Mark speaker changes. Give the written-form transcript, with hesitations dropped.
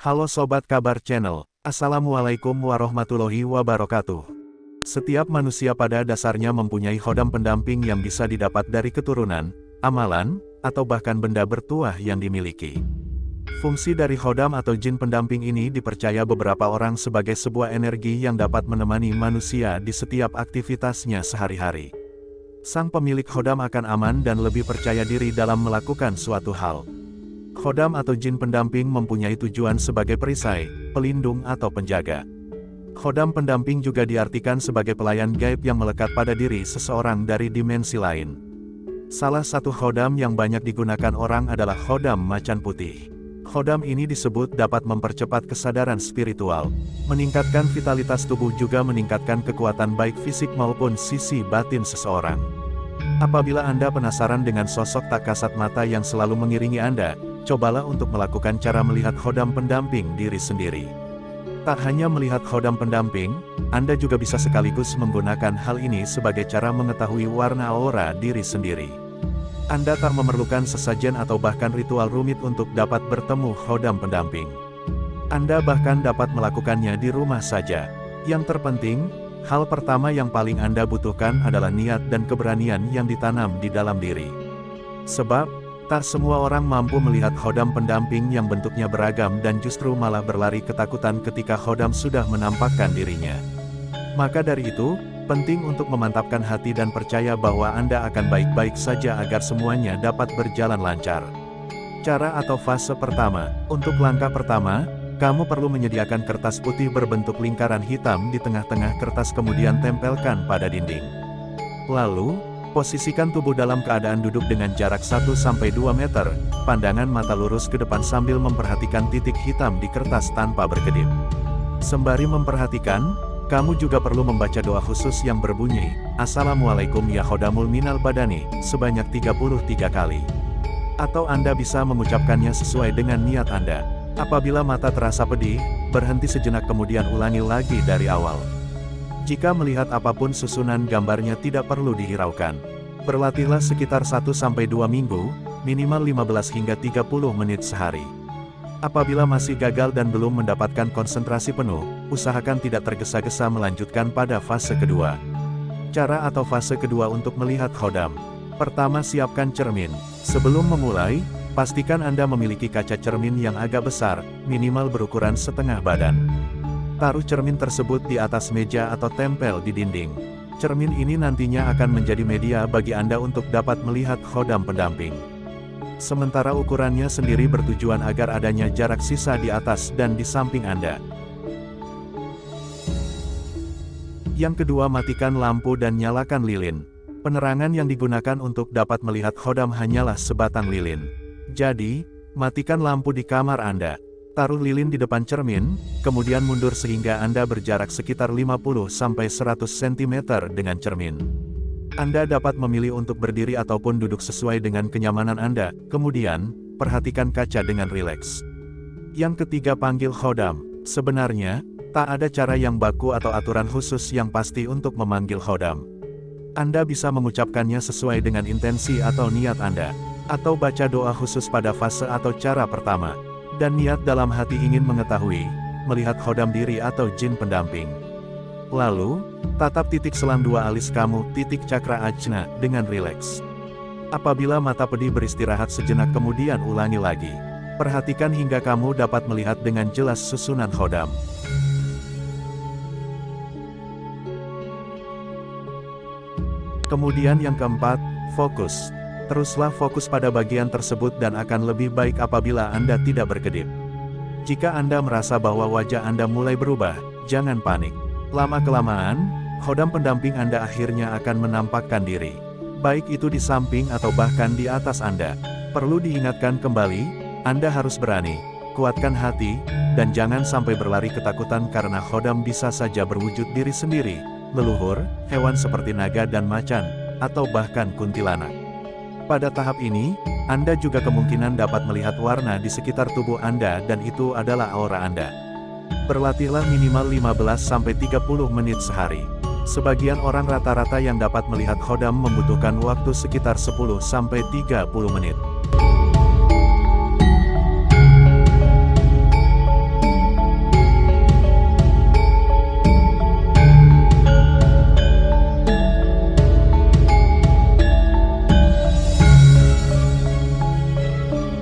Speaker 1: Halo Sobat Kabar Channel, Assalamualaikum warahmatullahi wabarakatuh. Setiap manusia pada dasarnya mempunyai khodam pendamping yang bisa didapat dari keturunan, amalan, atau bahkan benda bertuah yang dimiliki. Fungsi dari khodam atau jin pendamping ini dipercaya beberapa orang sebagai sebuah energi yang dapat menemani manusia di setiap aktivitasnya sehari-hari. Sang pemilik khodam akan aman dan lebih percaya diri dalam melakukan suatu hal. Khodam atau jin pendamping mempunyai tujuan sebagai perisai, pelindung atau penjaga. Khodam pendamping juga diartikan sebagai pelayan gaib yang melekat pada diri seseorang dari dimensi lain. Salah satu khodam yang banyak digunakan orang adalah khodam macan putih. Khodam ini disebut dapat mempercepat kesadaran spiritual, meningkatkan vitalitas tubuh juga meningkatkan kekuatan baik fisik maupun sisi batin seseorang. Apabila Anda penasaran dengan sosok tak kasat mata yang selalu mengiringi Anda, cobalah untuk melakukan cara melihat khodam pendamping diri sendiri. Tak hanya melihat khodam pendamping, Anda juga bisa sekaligus menggunakan hal ini sebagai cara mengetahui warna aura diri sendiri. Anda tak memerlukan sesajen atau bahkan ritual rumit untuk dapat bertemu khodam pendamping. Anda bahkan dapat melakukannya di rumah saja. Yang terpenting, hal pertama yang paling Anda butuhkan adalah niat dan keberanian yang ditanam di dalam diri. Sebab, tak semua orang mampu melihat khodam pendamping yang bentuknya beragam dan justru malah berlari ketakutan ketika khodam sudah menampakkan dirinya. Maka dari itu, penting untuk memantapkan hati dan percaya bahwa Anda akan baik-baik saja agar semuanya dapat berjalan lancar. Cara atau fase pertama. Untuk langkah pertama, kamu perlu menyediakan kertas putih berbentuk lingkaran hitam di tengah-tengah kertas kemudian tempelkan pada dinding. Lalu, posisikan tubuh dalam keadaan duduk dengan jarak 1-2 meter, pandangan mata lurus ke depan sambil memperhatikan titik hitam di kertas tanpa berkedip. Sembari memperhatikan, kamu juga perlu membaca doa khusus yang berbunyi, Assalamualaikum ya khodamul minal badani, sebanyak 33 kali. Atau Anda bisa mengucapkannya sesuai dengan niat Anda. Apabila mata terasa pedih, berhenti sejenak kemudian ulangi lagi dari awal. Jika melihat apapun susunan gambarnya tidak perlu dihiraukan. Berlatihlah sekitar 1-2 minggu, minimal 15 hingga 30 menit sehari. Apabila masih gagal dan belum mendapatkan konsentrasi penuh, usahakan tidak tergesa-gesa melanjutkan pada fase kedua. Cara atau fase kedua untuk melihat khodam. Pertama, siapkan cermin. Sebelum memulai, pastikan Anda memiliki kaca cermin yang agak besar, minimal berukuran setengah badan. Taruh cermin tersebut di atas meja atau tempel di dinding. Cermin ini nantinya akan menjadi media bagi Anda untuk dapat melihat khodam pendamping. Sementara ukurannya sendiri bertujuan agar adanya jarak sisa di atas dan di samping Anda. Yang kedua, matikan lampu dan nyalakan lilin. Penerangan yang digunakan untuk dapat melihat khodam hanyalah sebatang lilin. Jadi, matikan lampu di kamar Anda. Taruh lilin di depan cermin, kemudian mundur sehingga Anda berjarak sekitar 50-100 cm dengan cermin. Anda dapat memilih untuk berdiri ataupun duduk sesuai dengan kenyamanan Anda, kemudian, perhatikan kaca dengan rileks. Yang ketiga, panggil khodam. Sebenarnya, tak ada cara yang baku atau aturan khusus yang pasti untuk memanggil khodam. Anda bisa mengucapkannya sesuai dengan intensi atau niat Anda, atau baca doa khusus pada fase atau cara pertama. Dan niat dalam hati ingin mengetahui, melihat khodam diri atau jin pendamping. Lalu, tatap titik selang dua alis kamu, titik cakra ajna, dengan rileks. Apabila mata pedih beristirahat sejenak kemudian ulangi lagi. Perhatikan hingga kamu dapat melihat dengan jelas susunan khodam. Kemudian yang keempat, fokus. Teruslah fokus pada bagian tersebut dan akan lebih baik apabila Anda tidak berkedip. Jika Anda merasa bahwa wajah Anda mulai berubah, jangan panik. Lama-kelamaan, khodam pendamping Anda akhirnya akan menampakkan diri. Baik itu di samping atau bahkan di atas Anda. Perlu diingatkan kembali, Anda harus berani, kuatkan hati, dan jangan sampai berlari ketakutan karena khodam bisa saja berwujud diri sendiri, leluhur, hewan seperti naga dan macan, atau bahkan kuntilanak. Pada tahap ini, Anda juga kemungkinan dapat melihat warna di sekitar tubuh Anda dan itu adalah aura Anda. Berlatihlah minimal 15-30 menit sehari. Sebagian orang rata-rata yang dapat melihat khodam membutuhkan waktu sekitar 10-30 menit.